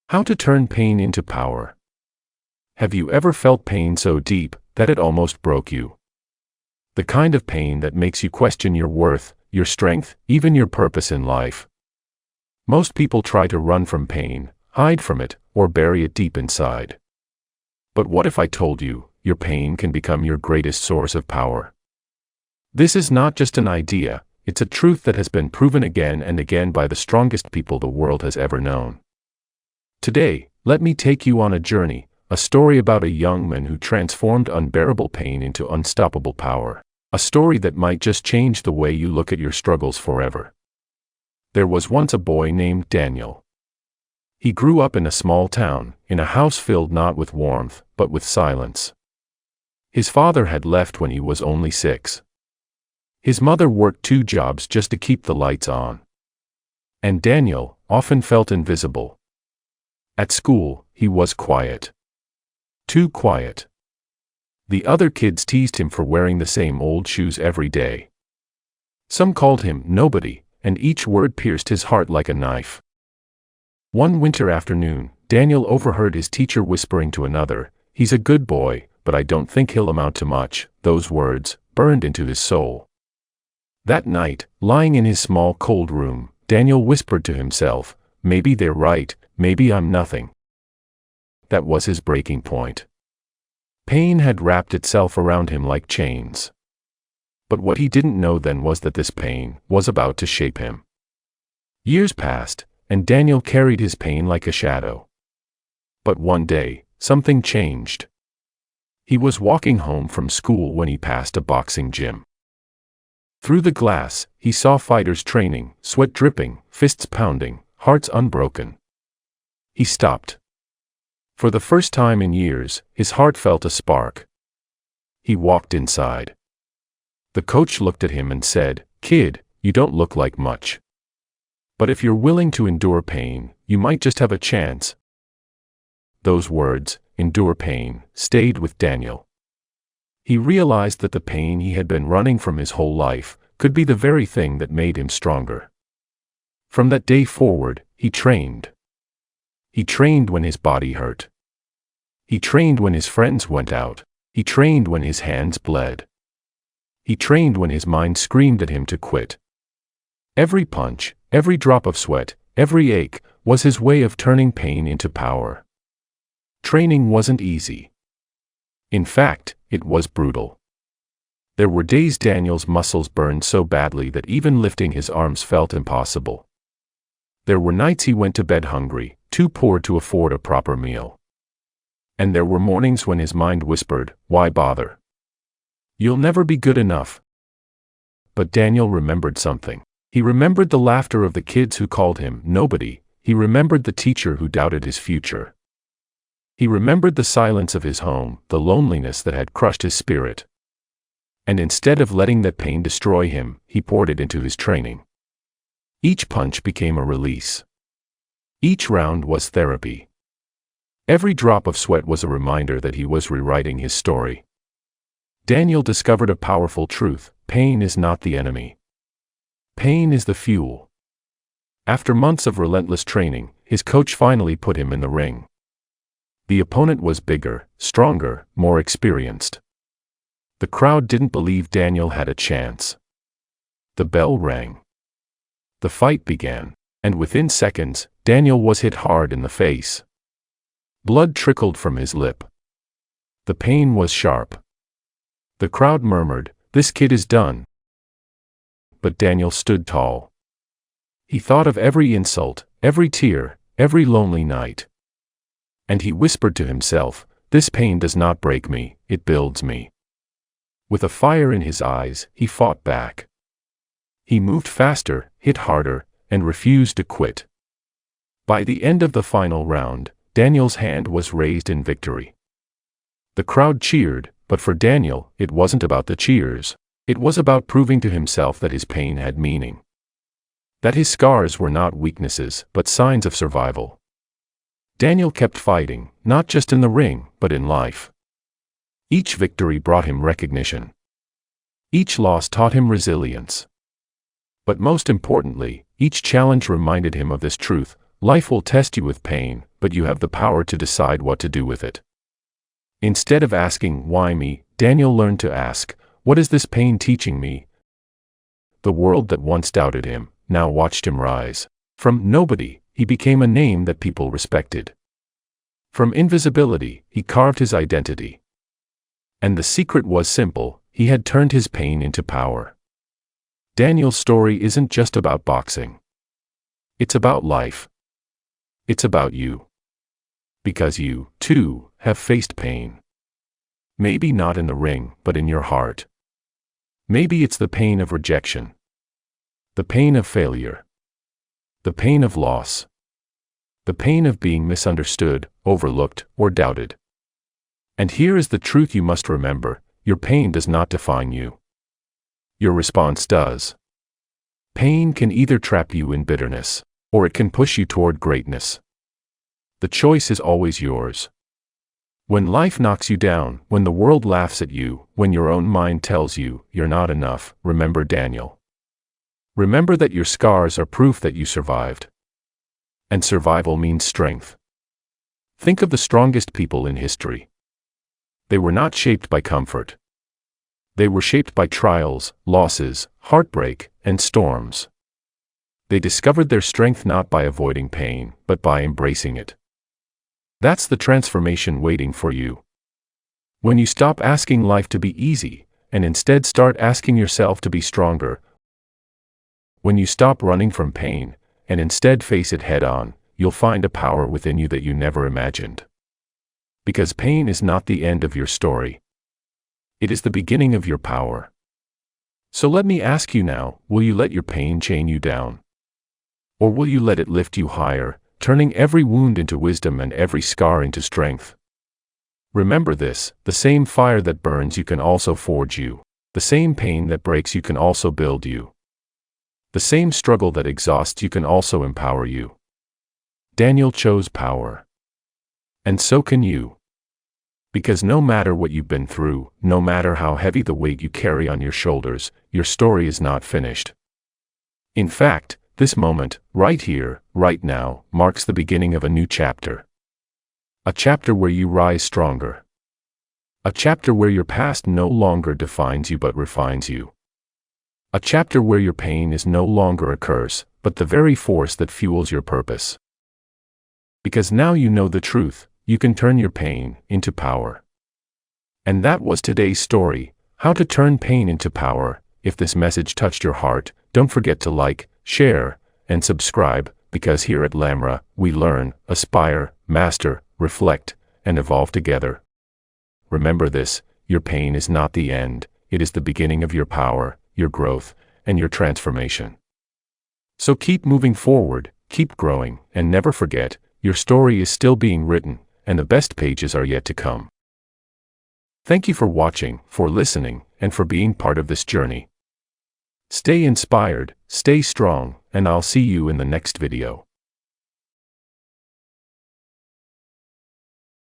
How to turn pain into power. Have you ever felt pain so deep that it almost broke you? The kind of pain that makes you question your worth, your strength, even your purpose in life. Most people try to run from pain, hide from it, or bury it deep inside. But what if I told you, your pain can become your greatest source of power? This is not just an idea, it's a truth that has been proven again and again by the strongest people the world has ever known. Today, let me take you on a journey, a story about a young man who transformed unbearable pain into unstoppable power. A story that might just change the way you look at your struggles forever. There was once a boy named Daniel. He grew up in a small town, in a house filled not with warmth, but with silence. His father had left when he was only 6. His mother worked 2 jobs just to keep the lights on. And Daniel often felt invisible. At school, he was quiet. Too quiet. The other kids teased him for wearing the same old shoes every day. Some called him nobody, and each word pierced his heart like a knife. One winter afternoon, Daniel overheard his teacher whispering to another, "He's a good boy, but I don't think he'll amount to much." Those words burned into his soul. That night, lying in his small cold room, Daniel whispered to himself, "Maybe they're right, maybe I'm nothing." That was his breaking point. Pain had wrapped itself around him like chains. But what he didn't know then was that this pain was about to shape him. Years passed, and Daniel carried his pain like a shadow. But one day, something changed. He was walking home from school when he passed a boxing gym. Through the glass, he saw fighters training, sweat dripping, fists pounding, hearts unbroken. He stopped. For the first time in years, his heart felt a spark. He walked inside. The coach looked at him and said, "Kid, you don't look like much. But if you're willing to endure pain, you might just have a chance." Those words, endure pain, stayed with Daniel. He realized that the pain he had been running from his whole life could be the very thing that made him stronger. From that day forward, he trained. He trained when his body hurt. He trained when his friends went out. He trained when his hands bled. He trained when his mind screamed at him to quit. Every punch, every drop of sweat, every ache, was his way of turning pain into power. Training wasn't easy. In fact, it was brutal. There were days Daniel's muscles burned so badly that even lifting his arms felt impossible. There were nights he went to bed hungry, too poor to afford a proper meal. And there were mornings when his mind whispered, "Why bother? You'll never be good enough." But Daniel remembered something. He remembered the laughter of the kids who called him nobody. He remembered the teacher who doubted his future. He remembered the silence of his home, the loneliness that had crushed his spirit. And instead of letting that pain destroy him, he poured it into his training. Each punch became a release. Each round was therapy. Every drop of sweat was a reminder that he was rewriting his story. Daniel discovered a powerful truth: pain is not the enemy. Pain is the fuel. After months of relentless training, his coach finally put him in the ring. The opponent was bigger, stronger, more experienced. The crowd didn't believe Daniel had a chance. The bell rang. The fight began, and within seconds, Daniel was hit hard in the face. Blood trickled from his lip. The pain was sharp. The crowd murmured, "This kid is done." But Daniel stood tall. He thought of every insult, every tear, every lonely night. And he whispered to himself, "This pain does not break me, it builds me." With a fire in his eyes, he fought back. He moved faster, hit harder, and refused to quit. By the end of the final round, Daniel's hand was raised in victory. The crowd cheered, but for Daniel, it wasn't about the cheers. It was about proving to himself that his pain had meaning. That his scars were not weaknesses, but signs of survival. Daniel kept fighting, not just in the ring, but in life. Each victory brought him recognition. Each loss taught him resilience. But most importantly, each challenge reminded him of this truth: life will test you with pain, but you have the power to decide what to do with it. Instead of asking, "Why me?" Daniel learned to ask, "What is this pain teaching me?" The world that once doubted him, now watched him rise. From nobody, he became a name that people respected. From invisibility, he carved his identity. And the secret was simple: he had turned his pain into power. Daniel's story isn't just about boxing. It's about life. It's about you. Because you, too, have faced pain. Maybe not in the ring, but in your heart. Maybe it's the pain of rejection. The pain of failure. The pain of loss. The pain of being misunderstood, overlooked, or doubted. And here is the truth you must remember: your pain does not define you. Your response does. Pain can either trap you in bitterness, or it can push you toward greatness. The choice is always yours. When life knocks you down, when the world laughs at you, when your own mind tells you you're not enough, remember Daniel. Remember that your scars are proof that you survived. And survival means strength. Think of the strongest people in history. They were not shaped by comfort. They were shaped by trials, losses, heartbreak, and storms. They discovered their strength not by avoiding pain, but by embracing it. That's the transformation waiting for you. When you stop asking life to be easy, and instead start asking yourself to be stronger. When you stop running from pain, and instead face it head-on, you'll find a power within you that you never imagined. Because pain is not the end of your story. It is the beginning of your power. So let me ask you now, will you let your pain chain you down? Or will you let it lift you higher, turning every wound into wisdom and every scar into strength? Remember this: the same fire that burns you can also forge you. The same pain that breaks you can also build you. The same struggle that exhausts you can also empower you. Daniel chose power. And so can you. Because no matter what you've been through, no matter how heavy the weight you carry on your shoulders, your story is not finished. In fact, this moment, right here, right now, marks the beginning of a new chapter. A chapter where you rise stronger. A chapter where your past no longer defines you but refines you. A chapter where your pain is no longer a curse, but the very force that fuels your purpose. Because now you know the truth, you can turn your pain into power. And that was today's story: how to turn pain into power. If this message touched your heart, don't forget to like, share, and subscribe, because here at Lamra, we learn, aspire, master, reflect, and evolve together. Remember this: your pain is not the end, it is the beginning of your power, your growth, and your transformation. So keep moving forward, keep growing, and never forget, your story is still being written, and the best pages are yet to come. Thank you for watching, for listening, and for being part of this journey. Stay inspired, stay strong, and I'll see you in the next video.